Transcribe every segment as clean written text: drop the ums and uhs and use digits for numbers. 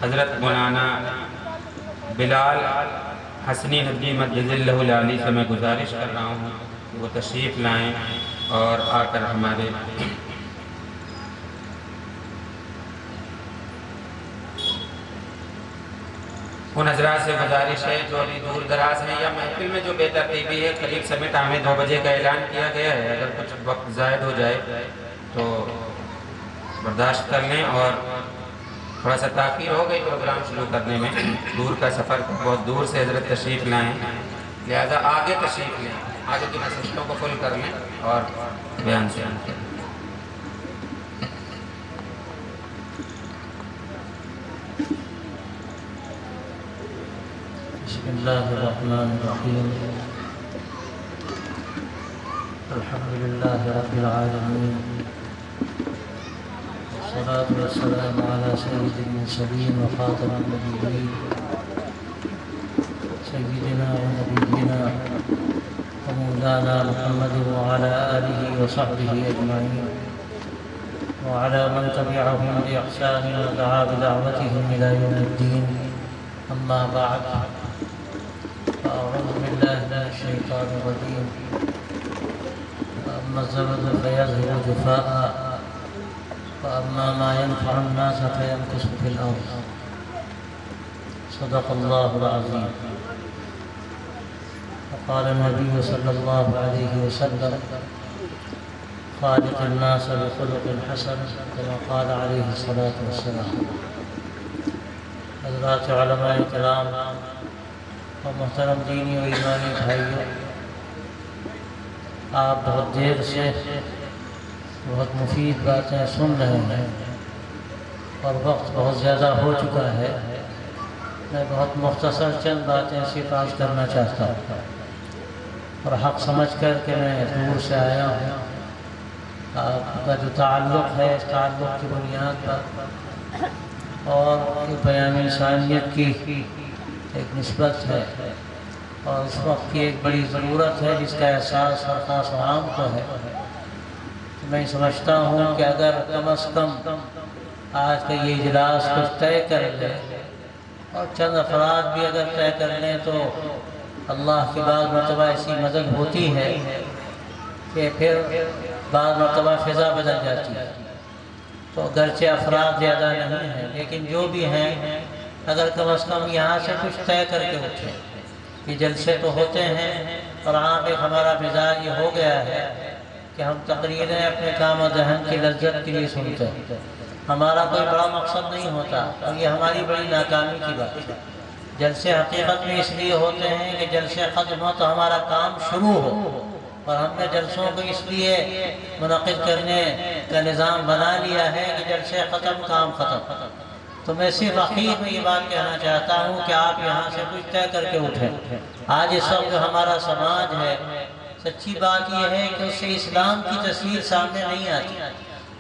حضرت مولانا بلال حسنی ندوی مجد اللہ العالی سے میں گزارش کر رہا ہوں کہ وہ تشریف لائیں اور آ کر ہمارے ان حضرات سے گزارش ہے جو ابھی دور دراز ہیں یا محفل میں جو بے ترتیبی ہے، قریب سمیٹ ہمیں 2 بجے کا اعلان کیا گیا ہے، اگر کچھ وقت زائد ہو جائے تو برداشت کر لیں، اور تھوڑا سا تاخیر ہو گئی پروگرام شروع کرنے میں، دور کا سفر بہت دور سے حضرت تشریف لائیں، لہذا آگے تشریف لیں، آگے کی نشستوں کو فل کر لیں اور بیان سے آن کریں۔ بسم اللہ الرحمن الرحیم الحمد للہ رب العالمین والصلاة والسلام على سید المرسلین وخاتم النبیین سیدنا ونبینا ومولانا محمد وعلى آلہ وصحبہ اجمعین وعلى من تبعهم بإحسان ودعا بدعوتهم إلى يوم الدين أما بعد أعوذ بالله من الشيطان الرجيم فأما الزبد فيذهب جفاء وأما ما ينفع الناس فيمكث في الأرض صدق الله العظيم وقال النبي صلى الله عليه وسلم خالق الناس بخلق حسن كما قال عليه الصلاة والسلام حضرات علماء کرام اور محترم دینی و ایمانی بھائیوں، آپ بہت دیر سے بہت مفید باتیں سن رہے ہیں اور وقت بہت زیادہ ہو چکا ہے۔ میں بہت مختصر چند باتیں صرف عرض کرنا چاہتا ہوں، اور حق سمجھ کر کہ میں دور سے آیا ہوں، آپ کا جو تعلق ہے اس تعلق کی بنیاد پر اور بیان انسانیت کی ایک نسبت ہے، اور اس وقت کی ایک بڑی ضرورت ہے جس کا احساس ہر خاص و عام کو ہے۔ میں سمجھتا ہوں کہ اگر کم از کم آج کا یہ اجلاس کچھ طے کر لے اور چند افراد بھی اگر طے کر لیں تو اللہ کی بعض مرتبہ ایسی مدد ہوتی ہے کہ پھر بعض مرتبہ فضا بدل جاتی ہے۔ تو اگرچہ افراد زیادہ نہیں ہیں لیکن جو بھی ہیں اگر کم از کم یہاں سے کچھ طے کر کے اٹھیں، یہ جلسے تو ہوتے ہیں اور عام ایک ہمارا مزاج یہ ہو گیا ہے کہ ہم تقریریں اپنے کام و ذہن کی لذت کے لیے سنتے ہیں، ہمارا کوئی بڑا مقصد نہیں ہوتا، اور یہ ہماری بڑی ناکامی کی بات ہے۔ جلسے حقیقت میں اس لیے ہوتے ہیں کہ جلسے ختم ہو تو ہمارا کام شروع ہو، اور ہم نے جلسوں کو اس لیے منعقد کرنے کا نظام بنا لیا ہے کہ جلسے ختم کام ختم۔ تو میں صرف اخیر میں یہ بات کہنا چاہتا ہوں کہ آپ یہاں سے کچھ طے کر کے اٹھیں۔ آج اس وقت جو ہمارا سماج ہے، سچی بات یہ ہے کہ اس سے اسلام کی تصویر سامنے نہیں آتی۔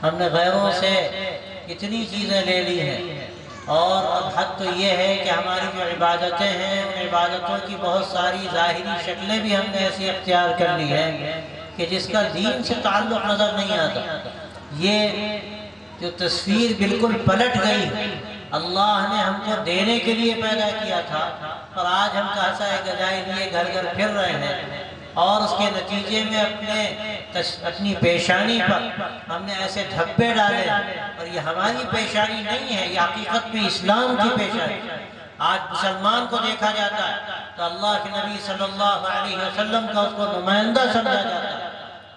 ہم نے غیروں سے اتنی چیزیں لے لی ہیں، اور اب حد تو یہ ہے کہ ہماری جو عبادتیں ہیں ان عبادتوں کی بہت ساری ظاہری شکلیں بھی ہم نے ایسی اختیار کر لی ہیں کہ جس کا دین سے تعلق نظر نہیں آتا۔ یہ جو تصویر بالکل پلٹ گئی ہے، اللہ نے ہم کو دینے کے لیے پیدا کیا تھا، اور آج ہم کاسہ گجائے لیے گھر گھر پھر رہے ہیں، اور اس کے نتیجے میں اپنی پیشانی پر ہم نے ایسے دھبے ڈالے، اور یہ ہماری پیشانی نہیں ہے، یہ حقیقت میں اسلام کی پیشانی۔ آج مسلمان کو دیکھا جاتا ہے تو اللہ کے نبی صلی اللہ علیہ وسلم کا اس کو نمائندہ سمجھا جاتا ہے۔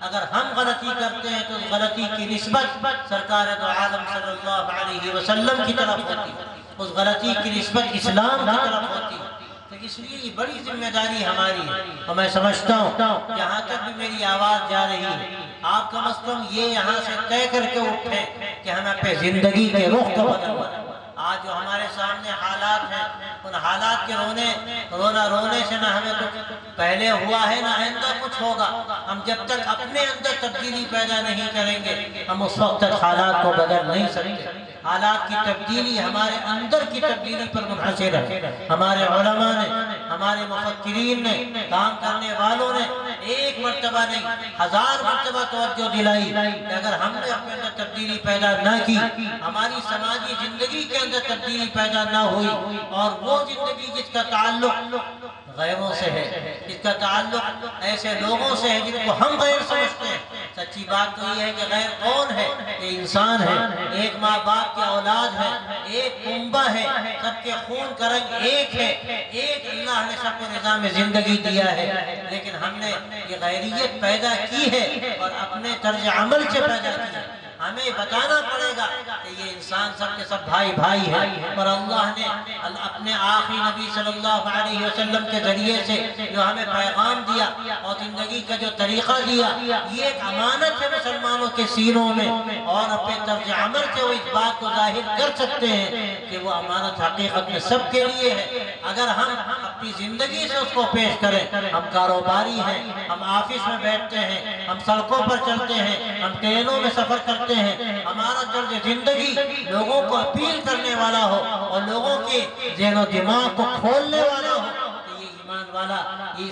اگر ہم غلطی کرتے ہیں تو اس غلطی کی نسبت سرکار دو عالم صلی اللہ علیہ وسلم کی طرف ہوتی ہے، اس غلطی کی نسبت اسلام کی طرف ہوتی ہے۔ تو اس لیے یہ بڑی ذمہ داری ہماری ہے، اور میں سمجھتا ہوں جہاں تک بھی میری آواز جا رہی ہے، آپ کم از کم یہ یہاں سے طے کر کے اٹھیں کہ ہمیں اپنے زندگی کے رخ کو بدلنا ہے۔ آج جو ہمارے سامنے حالات ہیں، ان حالات کے رونے سے نہ ہمیں کچھ پہلے ہوا ہے نہ آئندہ کچھ ہوگا۔ ہم جب تک اپنے اندر تبدیلی پیدا نہیں کریں گے ہم اس وقت تک حالات کو بدل نہیں سکتے۔ حالات کی تبدیلی ہمارے اندر کی تبدیلی پر منحصر ہے۔ ہمارے علماء نے، ہمارے مفکرین نے، کام کرنے والوں نے ایک مرتبہ نہیں 1000 مرتبہ توجہ دلائی کہ اگر ہم نے اپنے اندر تبدیلی پیدا نہ کی، ہماری سماجی زندگی کے اندر تبدیلی پیدا نہ ہوئی، اور وہ زندگی جس کا تعلق غیروں سے ہے، جس کا تعلق ایسے لوگوں سے ہے جن کو ہم غیر سمجھتے ہیں۔ سچی بات تو یہ ہے کہ غیر کون ہے؟ یہ انسان ہے، ایک ماں باپ کی اولاد ہے، ایک کنبہ ہے، سب کے خون کا رنگ ایک ہے، ایک اللہ نے سب کو نظام زندگی دیا ہے، لیکن ہم نے یہ غیریت پیدا کی ہے اور اپنے طرز عمل سے پیدا کی ہے۔ ہمیں بتانا پڑے گا کہ یہ انسان سب کے سب بھائی بھائی ہیں، اور اللہ نے اپنے آخری نبی صلی اللہ علیہ وسلم کے ذریعے سے جو ہمیں پیغام دیا اور زندگی کا جو طریقہ دیا، یہ ایک امانت ہے مسلمانوں کے سینوں میں، اور اپنے طرز عمل سے وہ اس بات کو ظاہر کر سکتے ہیں کہ وہ امانت حقیقت میں سب کے لیے ہے۔ اگر ہم اپنی زندگی سے اس کو پیش کریں، ہم کاروباری ہیں، ہم آفس میں بیٹھتے ہیں، ہم سڑکوں پر چلتے ہیں، ہم ٹرینوں میں سفر کرتے ہیں، ہمارا طرز زندگی لوگوں کو اپیل کرنے والا ہو اور لوگوں کے ذہن و دماغ کو کھولنے والا ہو کہ یہ ایمان والا، یہ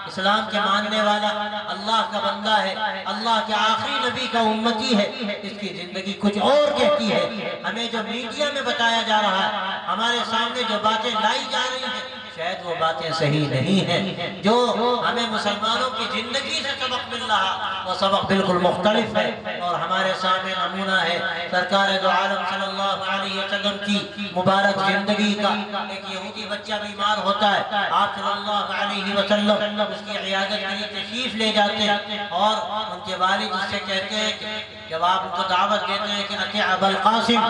اسلام کے ماننے والا اللہ کا بندہ ہے، اللہ کے آخری نبی کا امتی ہے، اس کی زندگی کچھ اور کہتی ہے۔ ہمیں جو میڈیا میں بتایا جا رہا ہے، ہمارے سامنے جو باتیں لائی جا رہی ہیں، شاید وہ باتیں صحیح نہیں ہیں۔ جو ہمیں مسلمانوں کی زندگی سے سبق مل رہا، وہ سبق بالکل مختلف ہے، اور ہمارے سامنے نمونہ ہے سرکار دو عالم صلی اللہ علیہ وسلم کی مبارک زندگی کا۔ ایک یہودی بچہ بیمار ہوتا ہے، آپ صلی اللہ علیہ وسلم اس کی عیادت کے لیے تشریف لے جاتے ہیں، اور ان کے والد اس سے کہتے ہیں کہ جب آپ ان کو دعوت دیتے ہیں کہ اطیع ابا القاسم،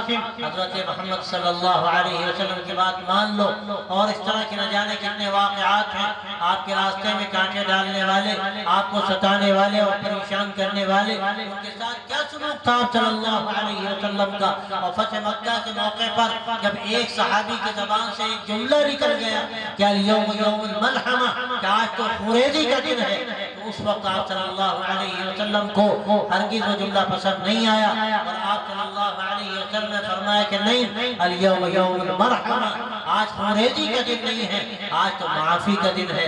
حضرت محمد صلی اللہ علیہ وسلم کی بات مان لو، اور اس طرح کے نہ جانے کتنے واقعات ہیں، آپ کے راستے میں کانٹے ڈالنے والے، آپ کو ستانے والے اور پریشان کرنے والے، ان کے ساتھ کیا سلوک تھا صلی اللہ علیہ وسلم کا۔ اور فتح مکہ کے موقع پر جب ایک صحابی کی زبان سے ایک جملہ نکل گیا کہ اليوم یوم الملحمہ، کہ آج تو خریدی کا دن ہے، تو اس وقت آپ صلی اللہ علیہ وسلم کو ہرگز وہ جملہ پسند نہیں آیا، اور آپ صلی اللہ علیہ وسلم نے فرمایا کہ نہیں، اليوم یوم المرحمہ، آج خریدی کا دن نہیں ہے، آج تو معافی کا دن ہے،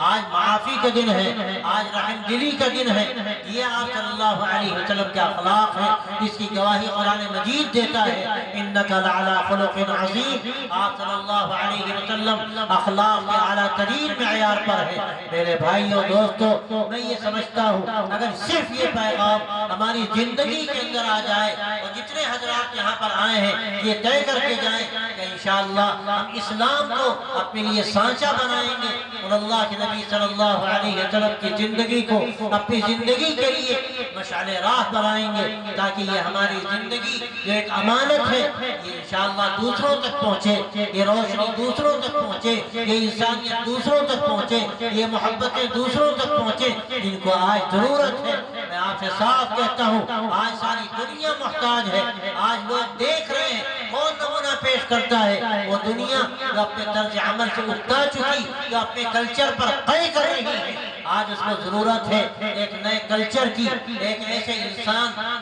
آج معافی کا دن ہے، آج رحم دلی کا دن ہے۔ یہ آپ صلی اللہ علیہ وسلم کے اخلاق ہے، اس کی گواہی قرآن مجید دیتا ہے، انک لعلی خلق عظیم۔ آپ صلی اللہ علیہ وسلم اخلاق کے اعلیٰ ترین معیار پر ہے۔ میرے بھائیوں دوستو، میں یہ سمجھتا ہوں اگر صرف یہ پیغام ہماری زندگی کے اندر آ جائے، اور جتنے حضرات یہاں پر آئے ہیں یہ طے کر کے جائیں کہ انشاءاللہ ہم اسلام کو اپنے لیے سانچہ بنائیں گے، اور اللہ کے نبی صلی اللہ علیہ وسلم کی زندگی کو اپنی زندگی کے لیے مشعل راہ بنائیں گے، تاکہ یہ ہماری زندگی جو ایک امانت ہے، یہ انشاءاللہ دوسروں تک پہنچے، یہ روشنی دوسروں تک پہنچے، یہ انسانیت دوسروں تک پہنچے، یہ محبتیں دوسروں تک پہنچے جن کو آج ضرورت ہے۔ میں آپ سے صاف کہتا ہوں، آج ساری دنیا محتاج ہے، آج لوگ دیکھ رہے ہیں کون نمونہ پیش کرتا ہے، وہ دنیا جو اپنے طرز عمل سے اکتا چکی، جو اپنے کلچر پر قائم کر رہی ہے۔ آج اس کو ضرورت ہے ایک نئے کلچر کی، ایک ایسے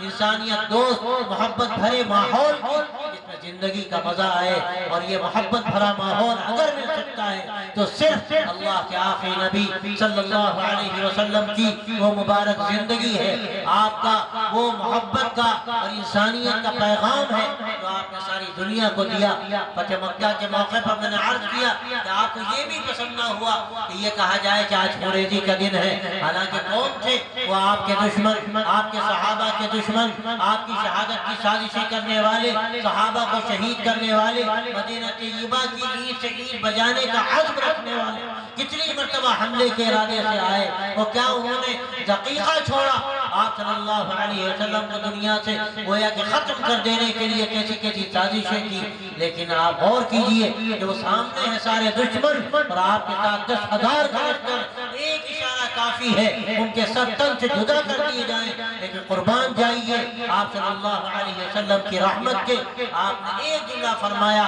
انسانیت دوست محبت بھرے ماحول کی جس میں زندگی کا مزہ آئے، اور یہ محبت بھرا ماحول اگر مل سکتا ہے تو صرف اللہ کے آخری نبی صلی اللہ علیہ وسلم کی وہ مبارک زندگی ہے، آپ کا وہ محبت کا اور انسانیت کا پیغام ہے جو آپ نے ساری دنیا کو دیا۔ فتح مکہ کے موقع پر میں نے عرض کیا کہ آپ کو یہ بھی پسند نہ ہوا کہ یہ کہا جائے کہ آج خریدی کا دن ہے، حالانکہ کون تھے وہ؟ آپ کے دشمن، آپ کے صحابہ کے دشمن، آپ کی شہادت کی سازشیں کرنے والے، صحابہ کو شہید کرنے والے، مدینہ طیبہ کی عید سے عید بجانے کا عزم رکھنے والے کتنی مرتبہ حملے کے ارادے سے آئے، اور کیا انہوں نے دقیقہ چھوڑا آپ صلی اللہ علیہ وسلم کو دنیا سے گویا کہ ختم کر دینے کے لیے کیسی کیسی سازشیں کی؟ لیکن آپ غور کیجئے کہ وہ سامنے ہیں سارے دشمن، اور آپ کے ساتھ 10,000 کا لشکر، ایک اشارہ کافی ہے ان کے سر تن سے جدا کر دیے جائیں، لیکن قربان جائیے آپ صلی اللہ علیہ وسلم کی رحمت کے۔ آپ نے ایک جملہ فرمایا،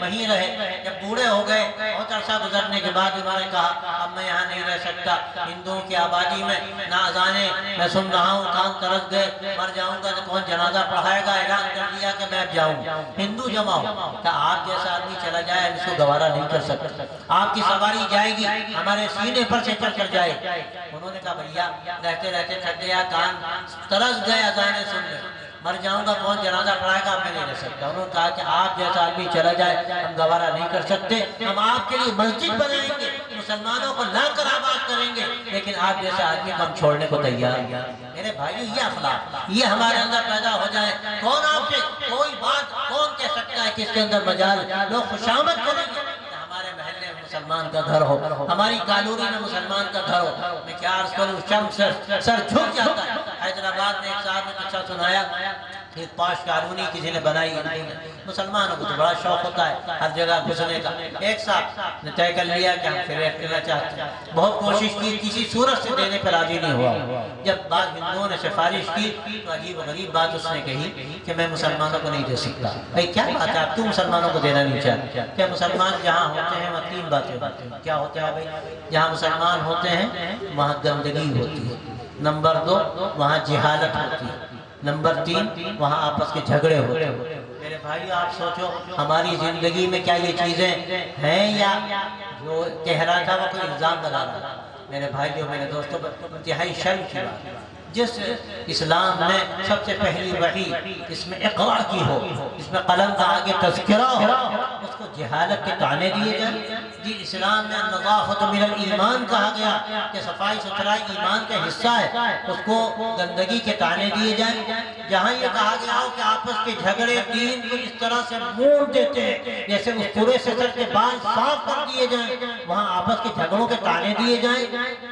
وہیں رہے. جب بوڑھے ہو گئے بہت عرصہ گزرنے کے بعد انہوں نے کہا اب میں یہاں نہیں رہ سکتا. ہندوؤں کی آبادی میں نہ اذانیں میں سن رہا ہوں, کان ترس گئے, مر جاؤں گا تو کون جنازہ پڑھائے گا. اعلان کر دیا کہ میں اب جاؤں. ہندو جمع ہو کہ آپ جیسا آدمی چلا جائے اس کو گوارا نہیں کر سکتا. آپ کی سواری جائے گی ہمارے سینے پر سے چل کر جائے. انہوں نے کہا بھیا رہتے رہتے تھک گیا, کان ترس گئے اذانیں سن لے, مر جاؤں گا کون جنازہ پڑھائے گا, میں نہیں رہ سکتا. انہوں نے کہا کہ آپ جیسا آدمی چلا جائے ہم گوارا نہیں کر سکتے. ہم آپ کے لیے مسجد بنائیں گے, مسلمانوں کو لا کر آباد کریں گے, لیکن آپ جیسے آدمی کو ہم چھوڑنے کو تیار. میرے بھائیو یہ اخلاق یہ ہمارے اندر پیدا ہو جائے. کون آپ سے کوئی بات کون کہہ سکتا ہے کہ اس کے اندر مجال لوگ خوشامد کریں گے. ہمارے محلے میں مسلمان کا گھر ہو, ہماری کالوری میں مسلمان کا گھر ہو, میں کیا عرض کروں شم سر جھک جاتا ہے. حیدرآباد میں ایک صاحب نے قصہ سنایا, ایک پاش کالونی کسی نے بنائی ہے. مسلمانوں کو تو بڑا شوق ہوتا ہے ہر جگہ گھسنے کا. ایک صاحب نے طے کر لیا کہ ہم فلیٹ لینا چاہتے ہیں. بہت کوشش کی, کسی صورت سے دینے پر راضی نہیں ہوا. جب بعض ہندوؤں نے سفارش کی تو عجیب و غریب بات اس نے کہی کہ میں مسلمانوں کو نہیں دے سکتا. بھائی کیا بات ہے, آپ کیوں مسلمانوں کو دینا نہیں چاہتے؟ کیا مسلمان جہاں ہوتے ہیں وہاں تین باتیں ہوتی ہیں. کیا ہوتا ہے بھائی؟ جہاں مسلمان ہوتے ہیں وہاں گندگی ہوتی ہے. نمبر 2 وہاں جہالت ہوتی ہے. نمبر 3 وہاں آپس کے جھگڑے ہوتے ہیں. میرے بھائی آپ سوچو ہماری زندگی میں کیا یہ چیزیں ہیں یا جو کہہ رہا تھا وہ کوئی الزام لگا رہا تھا. میرے بھائیو میرے دوستوں, انتہائی شرم کی بات. جس اسلام میں سب سے پہلی وحی اس میں اقرار کی ہو, اس میں قلم کا آگے تذکرہ ہو, اس کو جہالت کے طعنے دیے جائیں. جی اسلام میں نظافت من الایمان کہا گیا کہ صفائی ستھرائی ایمان کا حصہ ہے, اس کو گندگی کے طعنے دیے جائیں. جہاں یہ کہا گیا ہو کہ آپس کے جھگڑے دین کو اس طرح سے موڑ دیتے ہیں جیسے اس پورے سے سر کے بال صاف کر دیے جائیں, وہاں آپس کے جھگڑوں کے طعنے دیے جائیں.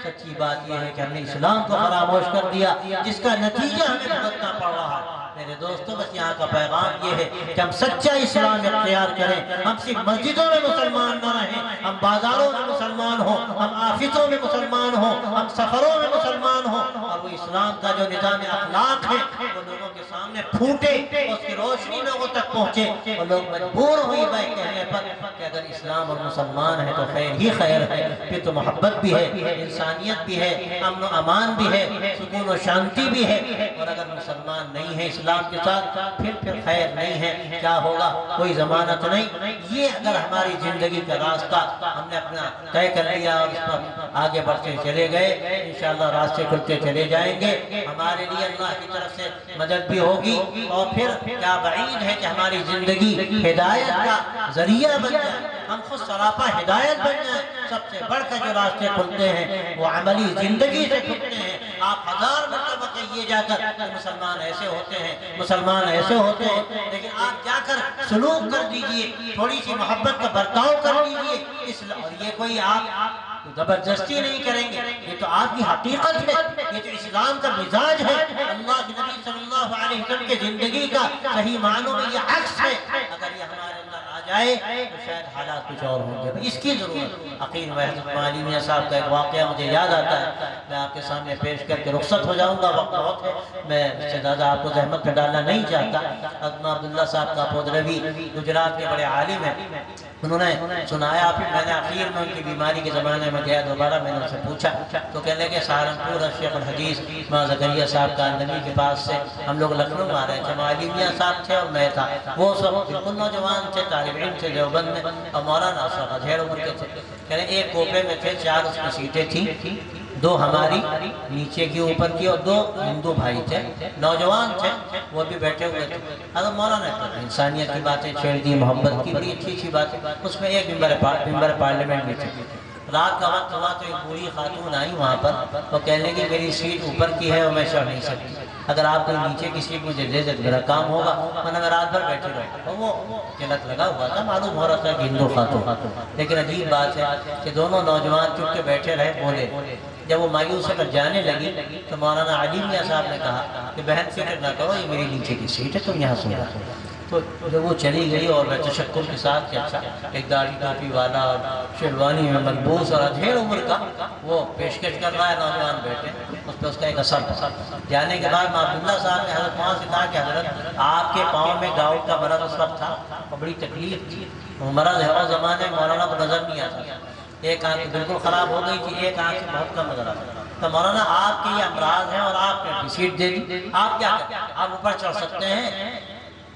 سچی بات یہ ہے کہ ہم نے اسلام کو فراموش کر دیا جس کا نتیجہ ہمیں بھگتنا پڑ رہا ہے. میرے دوستوں بس یہاں کا پیغام یہ ہے کہ ہم سچا اسلام اختیار کریں. ہم صرف مسجدوں میں مسلمان نہ رہیں, ہم بازاروں میں مسلمان ہوں, ہم آفسوں میں مسلمان ہوں, ہم سفروں میں مسلمان ہوں, اور وہ اسلام کا جو نظام اخلاق ہے وہ لوگوں کے سامنے پھوٹے, اس کی روشنی لوگوں تک پہنچے. اور لوگ مجبور ہوئی بھائی کہنے پر کہ اگر اسلام اور مسلمان ہے تو خیر ہی خیر ہے, پھر تو محبت بھی ہے, انسانیت بھی ہے, امن و امان بھی ہے, سکون و شانتی بھی ہے. اور اگر مسلمان نہیں ہے اسلام کے ساتھ پھر خیر نہیں ہے. کیا ہوگا کوئی ضمانت نہیں. یہ اگر ہماری زندگی کا راستہ ہم نے اپنا طے کر لیا اور اس پر آگے بڑھتے چلے گئے, انشاءاللہ راستے کھلتے چلے جائیں گے. ہمارے لیے اللہ کی طرف سے مدد بھی ہوگی, اور پھر کیا بعید ہے کہ ہماری زندگی ہدایت کا ذریعہ بن جائے, ہم خود سراپا ہدایت بن جائیں. سب سے بڑھ کر جو راستے کھلتے ہیں وہ عملی زندگی سے کھلتے ہیں. آپ 1000 مرتبہ کہیے جا کر کہ مسلمان ایسے ہوتے ہیں, مسلمان ایسے ہوتے ہیں, لیکن آپ جا کر سلوک کر دیجئے, تھوڑی سی محبت کا برتاؤ کر دیجئے. اور یہ کوئی آپ زبردستی نہیں کریں گے, یہ تو آپ کی حقیقت ہے, یہ تو اسلام کا مزاج ہے. اللہ کے نبی صلی اللہ علیہ وسلم کے زندگی کا صحیح معنوں میں یہ عکس ہے. اگر یہ ہمارے اندر آ جائے تو شاید حالات کچھ اور ہوں گے. اس کی ضرورت. عقیل وحدت معالی میاں صاحب کا ایک واقعہ مجھے یاد آتا ہے, میں آپ کے سامنے پیش کر کے رخصت ہو جاؤں گا, وقت بہت ہے, میں اس سے زیادہ آپ کو زحمت پہ ڈالنا نہیں چاہتا. حضرت عبداللہ صاحب کا پودروی گجرات کے بڑے عالم ہیں, انہوں نے سنایا. پھر میں نے اخیر میں ان کی بیماری کے زمانے میں گیا دوبارہ, میں نے ان سے پوچھا تو کہنے کہ سہارنپور شیخ الحدیث ماں زکریا صاحب کا نبی کے پاس سے ہم لوگ لکھنؤ آ رہے تھے. معالی میاں صاحب تھے اور میں تھا, وہ سب بالکل نوجوان تھے, طالب علم تھے دیوبند میں, اور مولانا صاحب ڈھیر عمر کے تھے. کہنے ایک کوپے میں تھے, 4 اس میں سیٹیں تھیں, 2 ہماری نیچے کی اوپر کی, اور 2 ہندو بھائی تھے, نوجوان تھے, وہ بھی بیٹھے ہوئے تھے. حضرت مولانا انسانیت کی باتیں چھیڑ دی, محبت کی بڑی اچھی اچھی باتیں. اس میں ایک ممبر پارلیمنٹ میں تھے. رات کا وقت ہوا تو ایک بوڑھی خاتون آئی وہاں پر, تو کہنے کی میری سیٹ اوپر کی ہے اور میں چڑھ نہیں سکتی, اگر آپ کوئی نیچے کی سیٹ مجھے دے دے تو میرا کام ہوگا, ورنہ میں رات بھر بیٹھے رہے. اور وہ تلک لگا ہوا تھا, معلوم ہو رہا تھا کہ ہندو خاتون. لیکن عجیب بات ہے کہ دونوں نوجوان چپ کے بیٹھے رہے, بولے. جب وہ مایوس ہو کر جانے لگی تو مولانا علی میاں صاحب نے کہا کہ بہن فکر نہ کرو, یہ میری نیچے کی سیٹ ہے, تم یہاں سو جاؤ. تو جب وہ چلی گئی اور میں تشکر کے ساتھ کہ اچھا, ایک داڑھی ٹوپی والا اور شیروانی میں ملبوس اور ڈھیر عمر کا وہ پیشکش کر رہا ہے, نوجوان بیٹھے, اس پہ اس کا ایک اثر تھا. جانے کے بعد عبداللہ صاحب نے حضرت وہاں سے کہا کہ حضرت آپ کے پاؤں میں گاؤٹ کا مرض اس وقت تھا اور بڑی تکلیف تھی, وہ مرض ہے، اور زمانے میں مولانا کو نظر نہیں آتا، ایک آنکھ بالکل خراب ہو گئی تھی، ایک آنکھ بہت کم نظر آتا، تو مولانا آپ کے یہ امراض ہیں اور آپ نے سیٹ دے دی، آپ کیا کریں، آپ اوپر چڑھ سکتے ہیں؟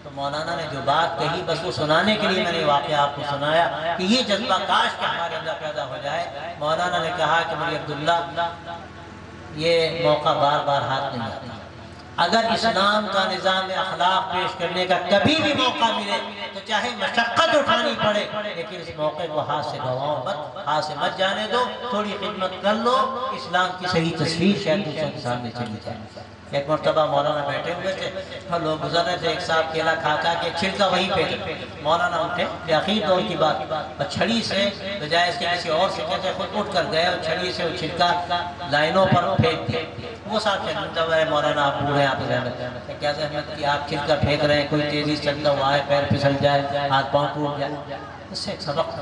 تو مولانا نے جو بات کہی بس وہ سنانے کے لیے میں نے واقعہ آپ کو سنایا کہ یہ جذبہ کاش کہ ہمارے اندر پیدا ہو جائے۔ مولانا نے کہا کہ مجھے عبداللہ یہ موقع بار بار ہاتھ نہیں آتا، اگر اسلام کا نظام اخلاق پیش کرنے کا کبھی بھی موقع ملے تو چاہے مشقت اٹھانی پڑے لیکن اس موقع کو ہاتھ سے گواؤ مت، ہاتھ سے مت جانے دو، تھوڑی خدمت کر لو، اسلام کی صحیح تصویر شاید دوسروں کے سامنے چلی جائے۔ ایک مرتبہ مولانا بیٹھے ہوئے تھے اور لوگ گزر رہے تھے، ایک صاحب کیلا کھا کے چھلکا وہیں پہ مولانا اٹھے، یقین دور کی بات، اور چھڑی سے بجائے اس کے کسی اور سے کہتے خود اٹھ کر گئے اور چھڑی سے وہ چھلکا لائنوں پر پھینک دیا۔ وہ صاحب کہتے ہیں مولانا آپ بوڑھے آپ زحمت، کیا زحمت کی آپ چھلکا پھینک رہے ہیں، کوئی تیزی سے چلتا ہوا ہے پیر پھسل جائے، ہاتھ پاؤں ٹوٹ جائے۔ اس سے ایک سبق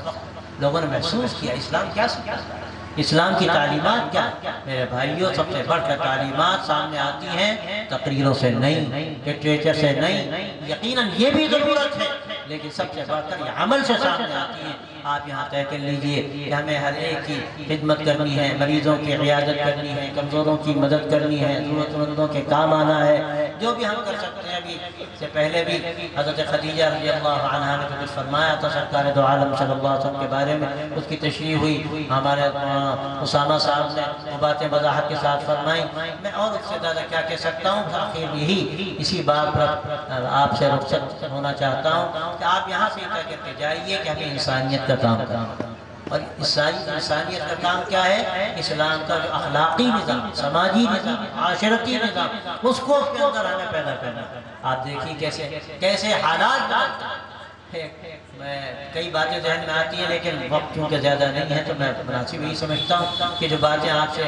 لوگوں نے محسوس کیا اسلام کیا سکھاتا ہے، اسلام کی تعلیمات کیا ہے۔ میرے بھائیوں سب سے بڑھ کر تعلیمات سامنے آتی ہیں تقریروں سے نہیں، لٹریچر سے نہیں، یقیناً یہ بھی ضرورت ہے لیکن سب سے بڑھ کر یہ عمل سے سامنے آتی ہیں۔ آپ یہاں طے کر لیجئے کہ ہمیں ہر ایک کی خدمت کرنی ہے، مریضوں کی عیادت کرنی ہے، کمزوروں کی مدد کرنی ہے، ضرورت مندوں کے کام آنا ہے، جو بھی ہم کر سکتے ہیں۔ ابھی سے پہلے بھی حضرت خدیجہ رضی اللہ عنہا نے جو کچھ فرمایا تھا سرکار دو عالم صلی اللہ علیہ وسلم کے بارے میں، اس کی تشریح ہوئی، ہمارے اسامہ صاحب نے وہ باتیں وضاحت کے ساتھ فرمائی۔ میں اور اس سے زیادہ کیا کہہ سکتا ہوں، آخر یہی اسی بات پر آپ سے رخصت ہونا چاہتا ہوں کہ آپ یہاں سے طے کر کے جائیے کہ ہمیں انسانیت کا کام کرنا، اور انسانیت کا کام کیا ہے، اسلام کا جو اخلاقی نظام، سماجی نظام، معاشرتی نظام، اس کو اس کے اندر ہمیں پیدا کرنا۔ آپ دیکھیے کیسے حالات بدلتے ہیں۔ میں کئی باتیں ذہن میں آتی ہیں لیکن وقت کیونکہ زیادہ نہیں ہے تو میں مناسب یہی سمجھتا ہوں کہ جو باتیں آپ سے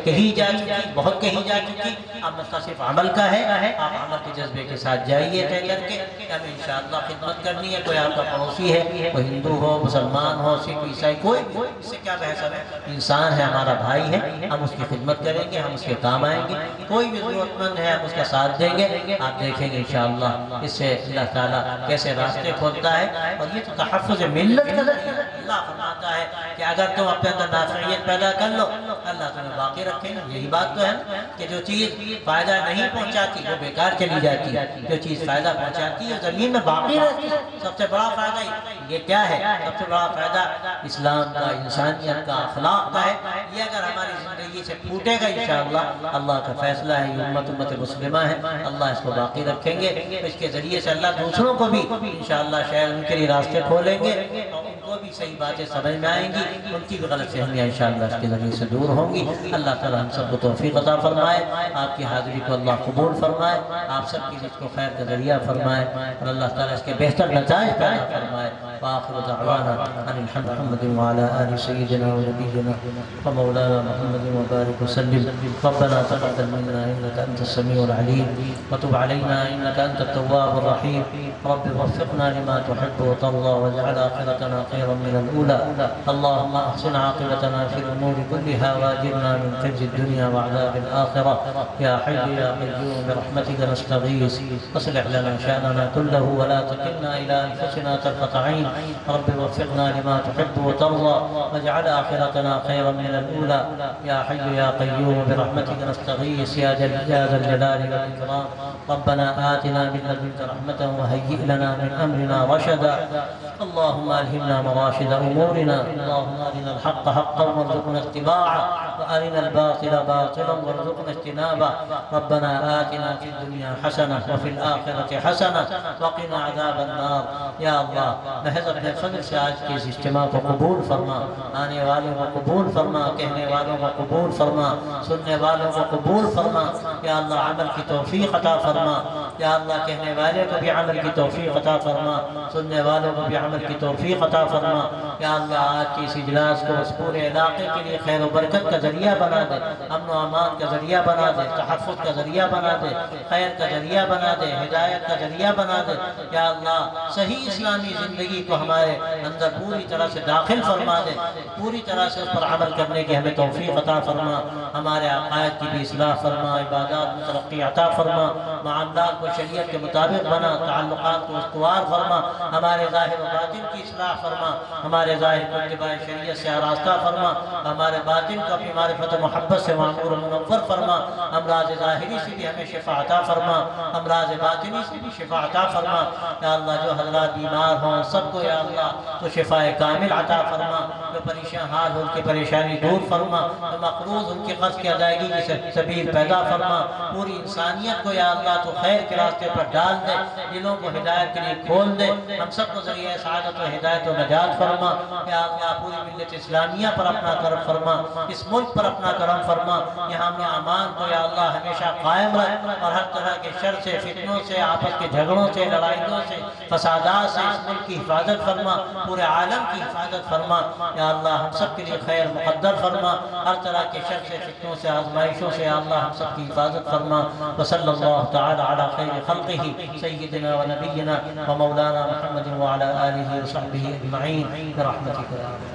کہی جا چکی، بہت کہی جا چکی، اب مسئلہ صرف عمل کا ہے۔ آپ عمل کے جذبے کے ساتھ جائیے طے کر کے کہ ہمیں انشاءاللہ خدمت کرنی ہے۔ کوئی آپ کا پڑوسی ہے، کوئی ہندو ہو، مسلمان ہو، سکھ عیسائی، کوئی اس سے کیا بحث ہے، انسان ہے، ہمارا بھائی ہے، ہم اس کی خدمت کریں گے، ہم اس کے کام آئیں گے۔ کوئی بھی ضرورت مند ہے ہم اس کا ساتھ دیں گے۔ آپ دیکھیں گے انشاءاللہ اس سے اللہ تعالیٰ کیسے راستے کھولتا ہے، اور یہ تو تحفظ ملت کا ذریعہ ہے۔ اللہ فرماتا ہے کہ اگر تم اپنے اندر نافعیت پیدا کر لو اللہ تمہیں باقی رکھے گا۔ یہی بات تو ہے کہ جو چیز فائدہ نہیں پہنچاتی وہ بیکار چلی جاتی ہے، جو چیز فائدہ پہنچاتی ہے زمین میں باقی رہتی ہے۔ سب سے بڑا فائدہ یہ کیا ہے، سب سے بڑا فائدہ اسلام کا، انسانیت کا، اخلاق کا ہے۔ یہ اگر ہماری زندگی سے پھوٹے گا انشاءاللہ اللہ کا فیصلہ ہے، یہ امت مسلمہ ہے، اللہ اس کو باقی رکھیں گے۔ اس کے ذریعے سے اللہ دوسروں کو بھی انشاءاللہ شاید ان کے لیے راستے کھولیں گے، اور ان کو بھی صحیح باتیں سمجھ میں آئیں گی، ان کی بھی غلط فہمیاں انشاءاللہ اس کے ذریعے سے دور ہوں گی۔ اللہ تعالی ہم سب کو توفیق عطا فرمائے، آپ کی حاضری کو اللہ قبول فرمائے، آپ سب کی رزق و خیر کا ذریعہ فرمائے، اور اللہ تعالی اس کے بہتر نتائج پیدا فرمائے۔ وآخر دعوانا ان الحمد محمد وعلى آل سيدنا ونبينا ومولانا محمد وبارك وسلم۔ ربنا تقبل منا انك انت السميع العليم وتب علينا انك انت التواب الرحيم۔ رب وفقنا لما تحب وترضى واجعل آخرتنا خيرا من الأولى۔ اللهم أحسن عاقبتنا في الأمور كلها واجرنا من خزي الدنيا وعذاب الآخرة يا حي يا قيوم برحمتك نستغيث اصلح لنا شأننا كله ولا تكلنا إلى أنفسنا طرفة عين۔ رب وفقنا لما تحب وترضى واجعل آخرتنا خيرا من الأولى يا حي يا قيوم برحمتك نستغيث يا ذا الجلال والإكرام۔ ربنا آتنا من لدنك رحمة وهيئ لنا من أمرنا رشدا۔ اللهم ألهمنا مراشد أمورنا، اللهم أرنا الحق حقا وارزقنا اتباعه وأرنا الباطل باطلا وارزقنا اجتنابه۔ ربنا آتنا في الدنيا حسنة وفي الآخرة حسنة وقنا عذاب النار۔ یا اللہ محض اپنے فضل سے آج کے اس اجتماع کو قبول فرما، آنے والوں کو قبول فرما، کہنے والوں کو قبول فرما، سننے والوں کو قبول فرما۔ یا اللہ عمل کی توفیق عطا فرما، یا اللہ کہنے والے کو بھی عمل کی توفیق عطا فرما، سننے والوں کو بھی عمل کی توفیق عطا فرما۔ یا اللہ آج کی اس اجلاس کو اس پورے علاقے کے لیے خیر و برکت کا ذریعہ بنا دے، امن و امان کا ذریعہ بنا دے، تحفظ کا ذریعہ بنا دے، خیر کا ذریعہ بنا دے، ہدایت کا ذریعہ بنا دے۔ یا اللہ صحیح اسلامی زندگی کو ہمارے اندر پوری طرح سے داخل فرما دے، پوری طرح سے اس پر عمل کرنے کی ہمیں توفیق عطا فرما، ہمارے عقائد کی بھی اصلاح فرما، عبادات میں ترقی عطا فرما، معاملات کو کو شریعت کے مطابق بنا، تعلقات کو استوار فرما، ہمارے ظاہر و باطن کی اصلاح فرما، ہمارے ظاہر کو اتباع شریعت سے آراستہ فرما، ہمارے باطن کو اپنی معرفت و محبت سے معمور و منور فرما، امراض ظاہری سے بھی ہمیں شفا عطا فرما، امراض باطنی سے بھی شفا عطا فرما۔ یا اللہ جو حضرات بیمار ہوں سب کو یا اللہ تو شفا کامل عطا فرما، جو پریشان حال ہو ان کی پریشانی دور فرما، جو مقروض ان کی قرض کی ادائیگی کی سبیل پیدا فرما، پوری انسانیت کو یا اللہ تو خیر کے راستے پر ڈال دے، دلوں کو ہدایت کے لیے کھول دے، ہم سب کو ذریعہ سعادت و ہدایت و نجات فرما۔ یا اللہ پوری ملت اسلامیہ پر اپنا کرم فرما، اس ملک پر اپنا کرم فرما، یہاں میں امان کو یا اللہ ہمیشہ قائم رکھ، اور ہر طرح کے شر سے، فتنوں سے، آپس کے جھگڑوں سے، لڑائیوں سے، فسادات سے اس ملک کی حفاظت فرما، پورے عالم کی حفاظت فرما۔ یا اللہ ہم سب کے لیے خیر مقدر فرما، ہر طرح کے شر سے، فتنوں سے، آزمائشوں سے یا اللہ ہم سب کی حفاظت فرما۔ وصلی اللہ تعالی علی خیر خلقہ سیدنا و نبینا و مولانا محمد وعلی آلہ و صحبہ اجمعین برحمتک یا